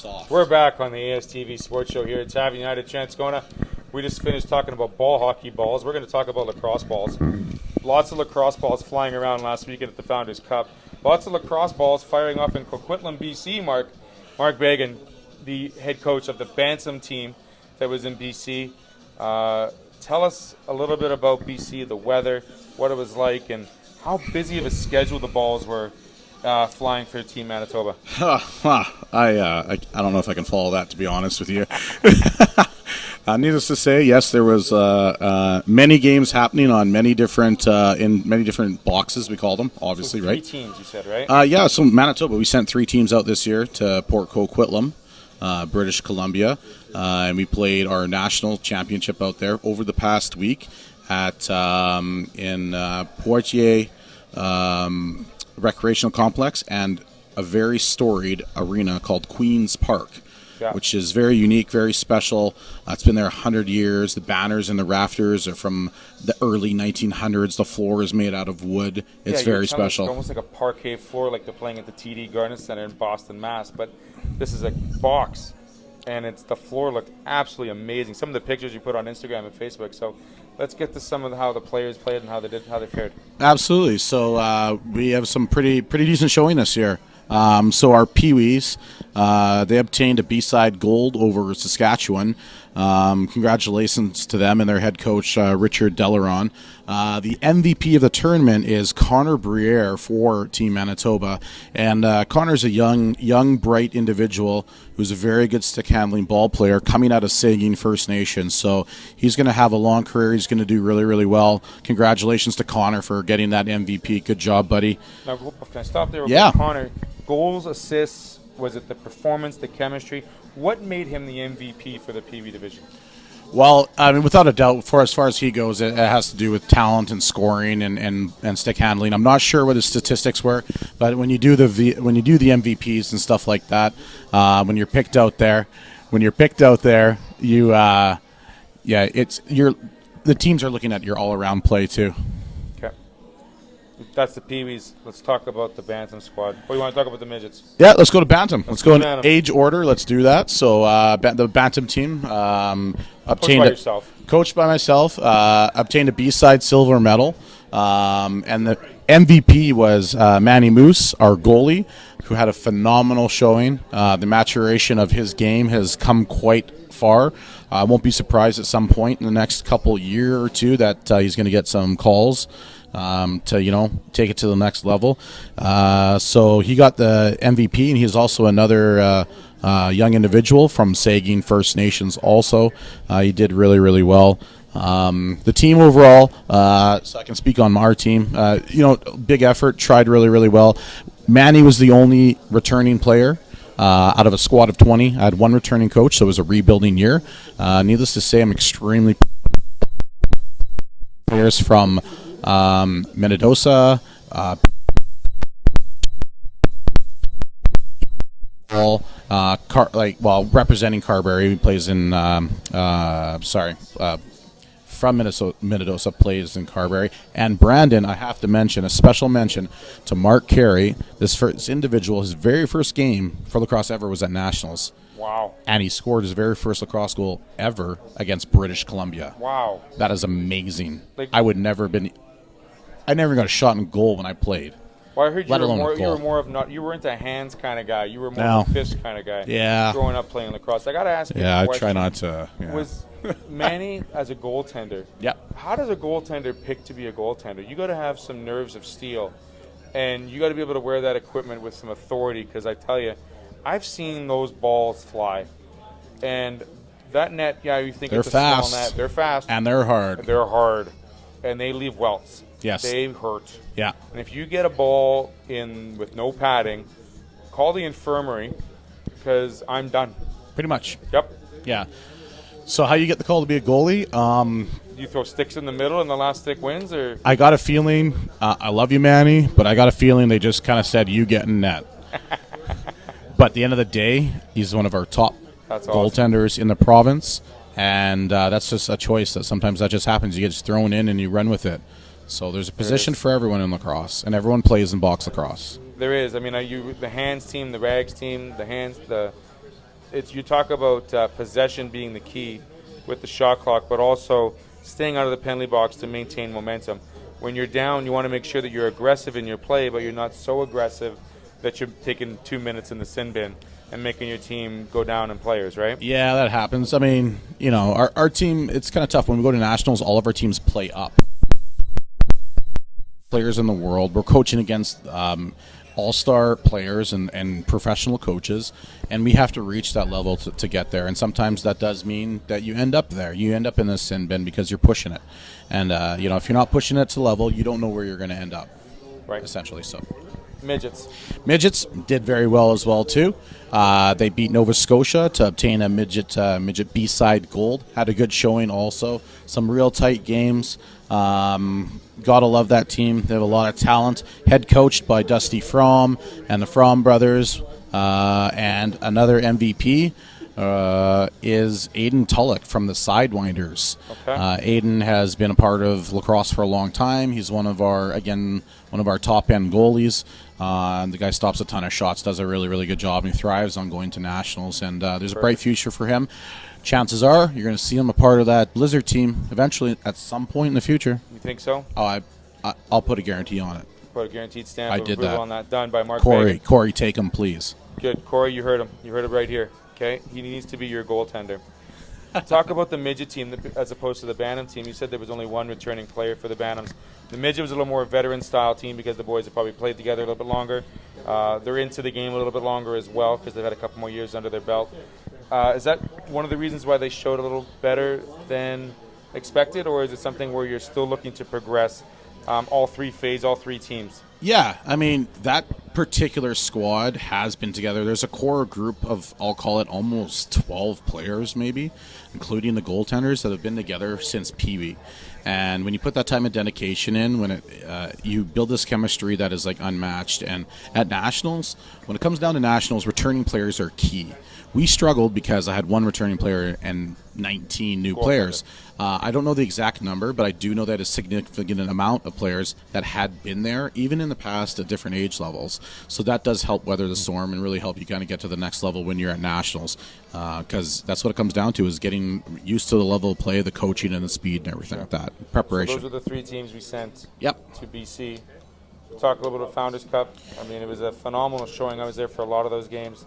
soft. We're back on the ASTV Sports Show here at Tav United Transcona. We just finished talking about ball hockey balls. We're going to talk about lacrosse balls. Lots of lacrosse balls flying around last weekend at the Founders Cup. Lots of lacrosse balls firing off in Coquitlam, BC. Marc Begin, the head coach of the Bantam team that was in BC. Tell us a little bit about BC, the weather, what it was like, and how busy of a schedule the balls were flying for Team Manitoba. I don't know if I can follow that, to be honest with you. Needless to say, yes, there was many games happening on many different in many different boxes. We call them, obviously, so right? 3 teams, you said, right? Yeah. So Manitoba, we sent 3 teams out this year to Port Coquitlam, British Columbia, and we played our national championship out there over the past week at in Poitiers Recreational Complex and a very storied arena called Queen's Park. Yeah. Which is very unique, very special. It's been there 100 years. The banners and the rafters are from the early 1900s. The floor is made out of wood. It's very special. It's almost like a parquet floor like they're playing at the TD Garden Center in Boston, Mass. But this is a box, and the floor looked absolutely amazing. Some of the pictures you put on Instagram and Facebook. So let's get to some of how the players played and how they fared. Absolutely. So we have some pretty decent showing this year. So our Pee-wees, they obtained a B-side gold over Saskatchewan. Congratulations to them and their head coach, Richard Delaron. The MVP of the tournament is Connor Briere for Team Manitoba. And Connor's a young, bright individual who's a very good stick-handling ball player coming out of Saugeen First Nation. So he's going to have a long career. He's going to do really, really well. Congratulations to Connor for getting that MVP. Good job, buddy. Now, can I stop there? Yeah. Connor, goals, assists, was it the performance, the chemistry? What made him the MVP for the PV division? Well, I mean, without a doubt, as far as he goes, it has to do with talent and scoring and stick handling. I'm not sure what his statistics were, but when you do the MVPs and stuff like that, when you're picked out there, you the teams are looking at your all-around play too. Okay, that's the Pee-wees. Let's talk about the Bantam squad. Or you want to talk about the midgets? Yeah, let's go to Bantam. Let's go in Bantam. age order. Let's do that. So the Bantam team coached by myself, obtained a B-side silver medal, and the MVP was Manny Moose, our goalie, who had a phenomenal showing. The maturation of his game has come quite far. I won't be surprised at some point in the next year or two that he's going to get some calls to take it to the next level. So he got the MVP, and he's also another young individual from Saugeen First Nations. Also, he did really, really well. The team overall, so I can speak on our team. Big effort, tried really, really well. Manny was the only returning player. Out of a squad of 20, I had one returning coach, so it was a rebuilding year. Needless to say, I'm extremely players from Manitoba, representing Carberry. He plays in from Minnesota plays in Carberry. And Brandon, I have to mention, a special mention to Mark Carey. This individual, his very first game for lacrosse ever was at Nationals. Wow. And he scored his very first lacrosse goal ever against British Columbia. Wow. That is amazing. I never got a shot in goal when I played. Well, I heard you weren't a hands kind of guy. You were more of a fist kind of guy. Yeah. Growing up playing lacrosse. I got to ask you a question. I try not to. Yeah. Was Manny as a goaltender? Yeah. How does a goaltender pick to be a goaltender? You got to have some nerves of steel, and you got to be able to wear that equipment with some authority. Because I tell you, I've seen those balls fly, and that net. Yeah, you think it's a small net. They're fast, and they're hard. They're hard, and they leave welts. Yes. They hurt. Yeah. And if you get a ball in with no padding, call the infirmary, because I'm done. Pretty much. Yep. Yeah. So how you get the call to be a goalie? You throw sticks in the middle and the last stick wins? Or I got a feeling, I love you, Manny, but I got a feeling they just kind of said, you get in net. But at the end of the day, he's one of our top goaltenders in the province, and that's just a choice that sometimes that just happens. You get just thrown in and you run with it. So there's a position for everyone in lacrosse, and everyone plays in box lacrosse. There is. I mean, the hands team, the rags team, the you talk about possession being the key with the shot clock, but also staying out of the penalty box to maintain momentum. When you're down, you want to make sure that you're aggressive in your play, but you're not so aggressive that you're taking 2 minutes in the sin bin and making your team go down in players, right? Yeah, that happens. I mean, our team, it's kind of tough. When we go to nationals, all of our teams play up. Players in the world. We're coaching against all-star players and professional coaches, and we have to reach that level to get there. And sometimes that does mean that you end up there. You end up in the sin bin because you're pushing it. And, if you're not pushing it to level, you don't know where you're going to end up, right? Essentially, so. Midgets did very well as well, too. They beat Nova Scotia to obtain a midget B-side gold. Had a good showing also. Some real tight games. Gotta love that team. They have a lot of talent. Head coached by Dusty Fromm and the Fromm brothers. And another MVP is Aiden Tulloch from the Sidewinders. Okay. Aiden has been a part of lacrosse for a long time. He's one of our top-end goalies. The guy stops a ton of shots, does a really, really good job, and he thrives on going to nationals. And there's a bright future for him. Chances are you're going to see him a part of that Blizzard team eventually at some point in the future. You think so? Oh, I'll put a guarantee on it. Put a guaranteed stamp I of did approval that. on that. Done by Marc Begin. Corey, take him, please. Good. Corey, you heard him. You heard it right here. Okay? He needs to be your goaltender. Talk about the midget team as opposed to the Bantam team. You said there was only one returning player for the Bantams. The midget was a little more veteran-style team because the boys have probably played together a little bit longer. They're into the game a little bit longer as well because they've had a couple more years under their belt. Is that one of the reasons why they showed a little better than expected, or is it something where you're still looking to progress all three teams? Yeah, I mean, that particular squad has been together. There's a core group of, I'll call it almost 12 players maybe, including the goaltenders that have been together since Pee Wee. And when you put that time of dedication in, when you build this chemistry that is like unmatched. And at nationals, when it comes down to nationals, returning players are key. We struggled because I had one returning player and 19 new players. I don't know the exact number, but I do know that a significant amount of players that had been there, even in the past at different age levels. So that does help weather the storm and really help you kind of get to the next level when you're at nationals, because that's what it comes down to, is getting used to the level of play, the coaching, and the speed and everything like that. Preparation. So those are the three teams we sent to BC. Talk a little bit of Founders Cup. I mean, it was a phenomenal showing. I was there for a lot of those games.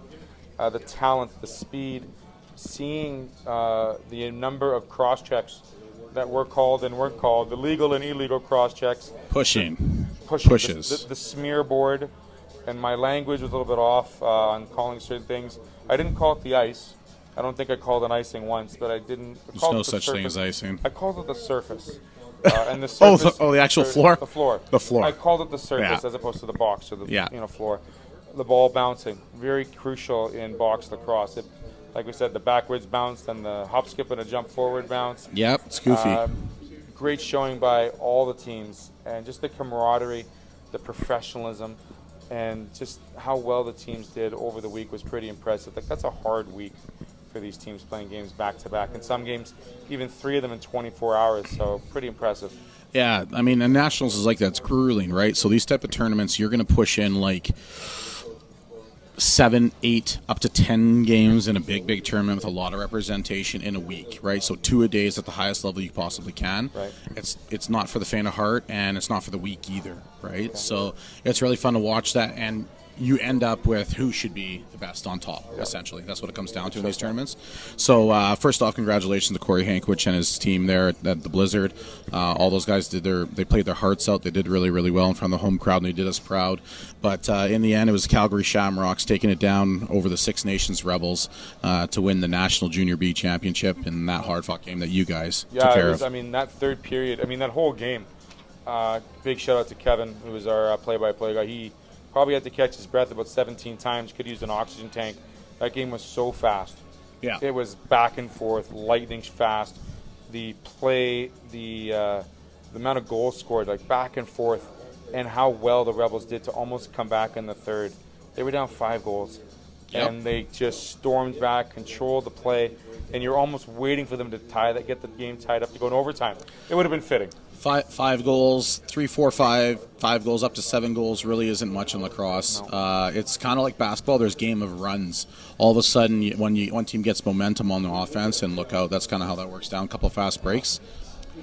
The talent, the speed, seeing the number of cross-checks that were called and weren't called, the legal and illegal cross-checks. Pushes. The smear board, and my language was a little bit off on calling certain things. I didn't call it the ice. I don't think I called an icing once, but I didn't. There's no such thing as icing. I called it the surface. And the surface, the actual floor? The floor. The floor. I called it the surface as opposed to the box or the floor. The ball bouncing, very crucial in box lacrosse. Like we said, the backwards bounce, then the hop, skip, and a jump forward bounce. Yep, it's goofy. Great showing by all the teams, and just the camaraderie, the professionalism, and just how well the teams did over the week was pretty impressive. Like, that's a hard week for these teams playing games back-to-back. In some games, even 3 of them in 24 hours, so pretty impressive. Yeah, I mean, and nationals is like that. It's grueling, right? So these type of tournaments, you're going to push in like 7, 8, up to 10 games in a big tournament with a lot of representation in a week, right? So 2 a day is at the highest level you possibly can. Right. It's not for the faint of heart, and it's not for the weak either, right? So it's really fun to watch that, and you end up with who should be the best on top, essentially. That's what it comes down to in these tournaments. So first off, congratulations to Corey Hankwich and his team there at the Blizzard. All those guys they played their hearts out. They did really, really well in front of the home crowd, and they did us proud. But in the end, it was Calgary Shamrocks taking it down over the Six Nations Rebels to win the National Junior B Championship in that hard-fought game that you guys took care of. I mean, that third period, that whole game, big shout-out to Kevin, who was our play-by-play guy. He probably had to catch his breath about 17 times, could use an oxygen tank. That game was so fast. Yeah. It was back and forth, lightning fast. The play, the amount of goals scored, like back and forth, and how well the Rebels did to almost come back in the third. They were down 5 goals, and they just stormed back, controlled the play, and you're almost waiting for them to get the game tied up to go in overtime. It would have been fitting. Five goals, 3, 4, 5, 5 goals up to 7 goals really isn't much in lacrosse. No. It's kind of like basketball. There's game of runs. All of a sudden, when one team gets momentum on the offense and look out, that's kind of how that works down. A couple fast breaks,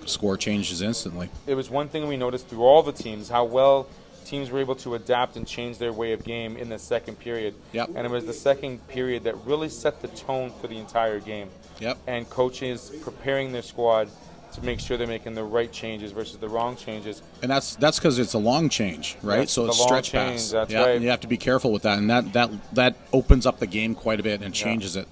score changes instantly. It was one thing we noticed through all the teams, how well teams were able to adapt and change their way of game in the second period. Yep. And it was the second period that really set the tone for the entire game. Yep. And coaches preparing their squad to make sure they're making the right changes versus the wrong changes. And that's because it's a long change, right? That's so it's the long stretch change, pass. that's yeah, right. And you have to be careful with that, and that opens up the game quite a bit and changes it.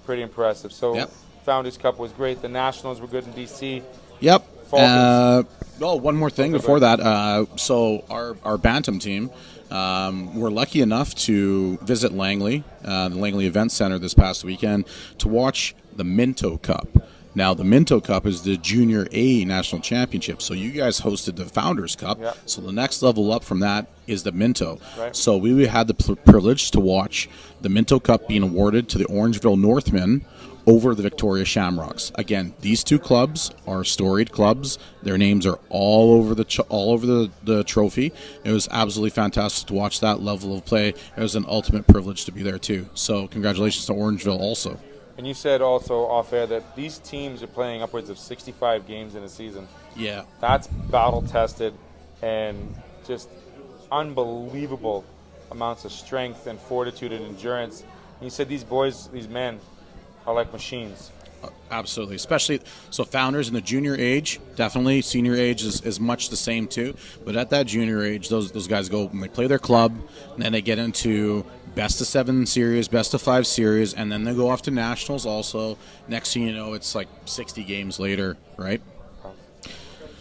Pretty impressive. So Yep. Founders Cup was great. The Nationals were good in D.C. Yep. Falcons. One more thing before that. So our Bantam team, were lucky enough to visit Langley, the Langley Event Center this past weekend to watch the Minto Cup. Now, the Minto Cup is the Junior A National Championship. So you guys hosted the Founders Cup. Yep. So the next level up from that is the Minto. Right. So we had the privilege to watch the Minto Cup being awarded to the Orangeville Northmen over the Victoria Shamrocks. Again, these two clubs are storied clubs. Their names are all over the trophy. It was absolutely fantastic to watch that level of play. It was an ultimate privilege to be there too. So congratulations to Orangeville also. And you said also off air that these teams are playing upwards of 65 games in a season. Yeah. That's battle tested and just unbelievable amounts of strength and fortitude and endurance. And you said these boys, these men, are like machines. Absolutely, especially so Founders in the junior age, definitely. Senior age is much the same too, but at that junior age, those guys go and they play their club, and then they get into best of 7 series, best of 5 series, and then they go off to nationals also. Next thing you know, it's like 60 games later, right?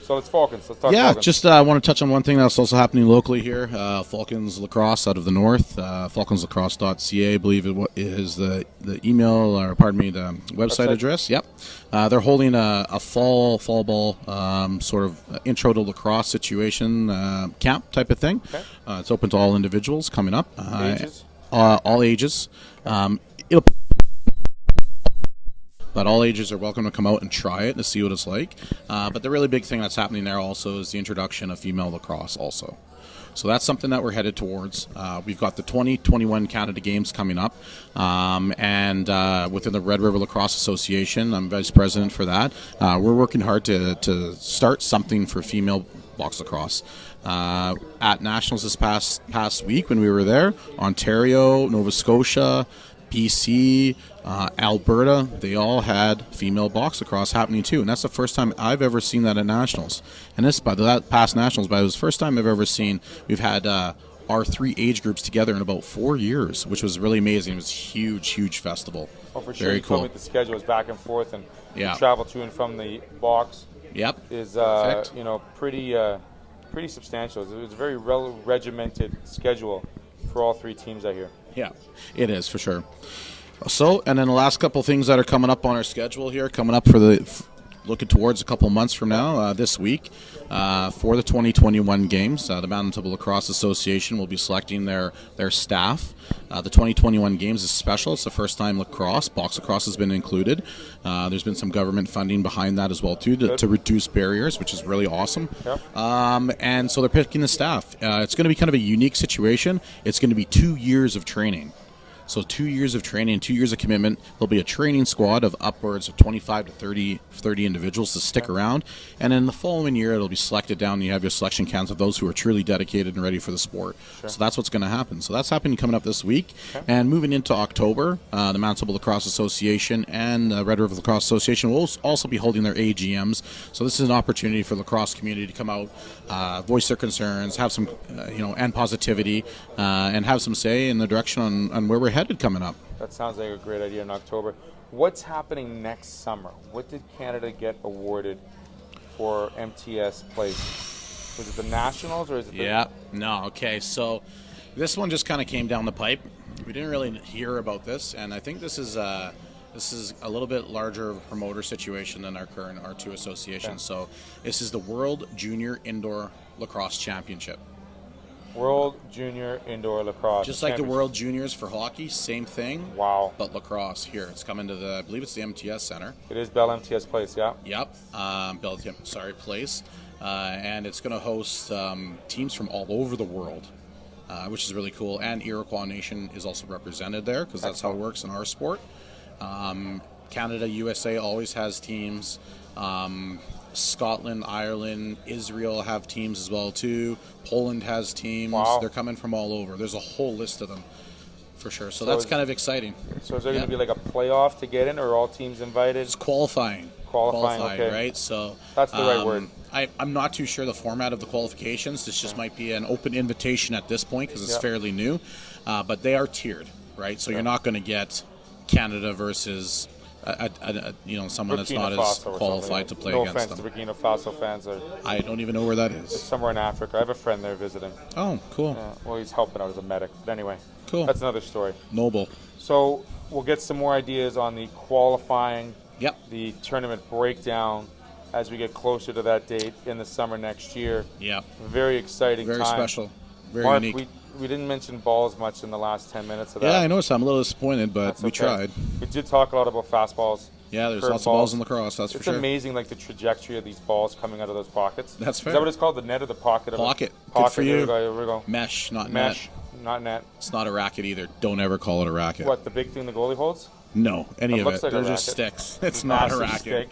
So it's Falcons. Let's talk Yeah, Falcons. just I want to touch on one thing that's also happening locally here. Falcons Lacrosse out of the north, falconslacrosse.ca, I believe it is the email, or pardon me, the website address. Yep. They're holding a fall ball sort of intro to lacrosse situation camp type of thing. Okay. It's open to all individuals coming up. Ages? All ages. But all ages are welcome to come out and try it to see what it's like. But the really big thing that's happening there also is the introduction of female lacrosse also. So that's something that we're headed towards. We've got the 2021 Canada Games coming up. And within the Red River Lacrosse Association, I'm vice president for that. We're working hard to start something for female box lacrosse. At Nationals this past week when we were there, Ontario, Nova Scotia, BC, Alberta, they all had female box lacrosse happening too, and that's the first time I've ever seen that at Nationals. And this by that past Nationals, but it was the first time I've ever seen we've had our 3 age groups together in about 4 years, which was really amazing. It was a huge festival. Oh, for sure. Very You cool. told me the schedule is back and forth, and Yeah. travel to and from the box. Yep. Is Perfect. pretty substantial. It's a very regimented schedule for all 3 teams out here. Yeah, it is for sure. So, and then the last couple things that are coming up on our schedule here, coming up for looking towards a couple months from now, this week, for the 2021 games, the Manitoba Lacrosse Association will be selecting their staff. The 2021 games is special. It's the first time box lacrosse has been included. There's been some government funding behind that as well too to reduce barriers, which is really awesome. Yep. And so they're picking the staff. It's going to be kind of a unique situation. It's going to be 2 years of training. So 2 years of training, 2 years of commitment. There'll be a training squad of upwards of 25 to 30 individuals to stick around. And then the following year, it'll be selected down. You have your selection counts of those who are truly dedicated and ready for the sport. Sure. So that's what's going to happen. So that's happening coming up this week. Okay. And moving into October, the Manitoba Lacrosse Association and the Red River Lacrosse Association will also be holding their AGMs. So this is an opportunity for the lacrosse community to come out, voice their concerns, have some, and positivity, and have some say in the direction on where we're headed coming up. That sounds like a great idea in October. What's happening next summer? What did Canada get awarded for MTS place? Was it the Nationals or is it Okay, so this one just kind of came down the pipe. We didn't really hear about this, and I think this is a little bit larger promoter situation than our current R2 association. Okay. So this is the World Junior Indoor Lacrosse Championship. World Junior Indoor Lacrosse. Just like the World Juniors for hockey, same thing. Wow. But lacrosse here. It's coming to I believe it's the MTS Center. It is Bell MTS Place, yeah. Yep. Place. And it's going to host teams from all over the world, which is really cool. And Iroquois Nation is also represented there because that's how it works in our sport. Canada, USA always has teams. Scotland, Ireland, Israel have teams as well too. Poland has teams. Wow. They're coming from all over. There's a whole list of them for sure. So that's kind of exciting. So is there going to be like a playoff to get in, or are all teams invited? It's qualifying. Qualifying, okay. Right? So that's the right word. I'm not too sure the format of the qualifications. This just might be an open invitation at this point because it's fairly new. But they are tiered, right? So you're not going to get Canada versus someone that's not as qualified to play against them. No offense to Burkina Faso fans. I don't even know where that is. It's somewhere in Africa. I have a friend there visiting. Oh, cool. Well, he's helping out as a medic. But anyway, cool. That's another story. Noble. So we'll get some more ideas on the qualifying, the tournament breakdown as we get closer to that date in the summer next year. Yeah. Very exciting Very time. Special. Very Marc, unique. We didn't mention balls much in the last 10 minutes of that. Yeah, I noticed. I'm a little disappointed, but we tried. We did talk a lot about fastballs. Yeah, there's lots of balls in lacrosse, that's for sure. It's amazing, like, the trajectory of these balls coming out of those pockets. That's fair. Is that what it's called? The net or the pocket? Pocket. Good for you. Here we go. Mesh, not net. Mesh, not net. It's not a racket either. Don't ever call it a racket. What, the big thing the goalie holds? No, any of it. Like They're just sticks. It's not a racket.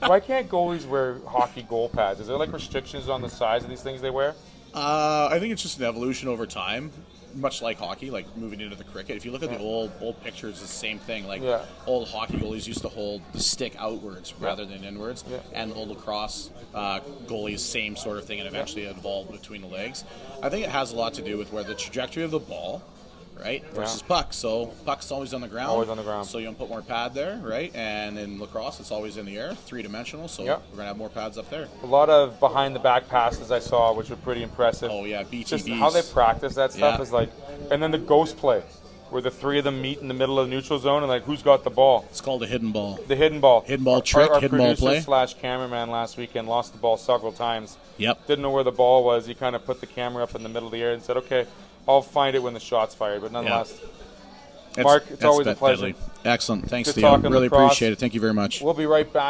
Why can't goalies wear hockey goal pads? Is there, like, restrictions on the size of these things they wear? I think it's just an evolution over time, much like hockey, like moving into the cricket. If you look at the old pictures, it's the same thing. Like old hockey goalies used to hold the stick outwards rather than inwards, and old lacrosse goalies, same sort of thing, and eventually it evolved between the legs. I think it has a lot to do with where the trajectory of the ball, right, versus puck. So puck's always on the ground. Always on the ground. So you don't put more pad there, right? And in lacrosse, it's always in the air, three-dimensional. So we're gonna have more pads up there. A lot of behind-the-back passes I saw, which were pretty impressive. Oh yeah, BTVs. Just how they practice that stuff is like, and then the ghost play, where the three of them meet in the middle of the neutral zone and like who's got the ball. It's called a hidden ball. The hidden ball. Hidden ball trick. Hidden ball play. Our producer / cameraman last weekend lost the ball several times. Yep. Didn't know where the ball was. He kind of put the camera up in the middle of the air and said, "Okay, I'll find it when the shot's fired." But nonetheless. Marc, it's always a pleasure. Deadly. Excellent. Thanks, Good Theo. talking Really lacrosse. appreciate it. Thank you very much. We'll be right back.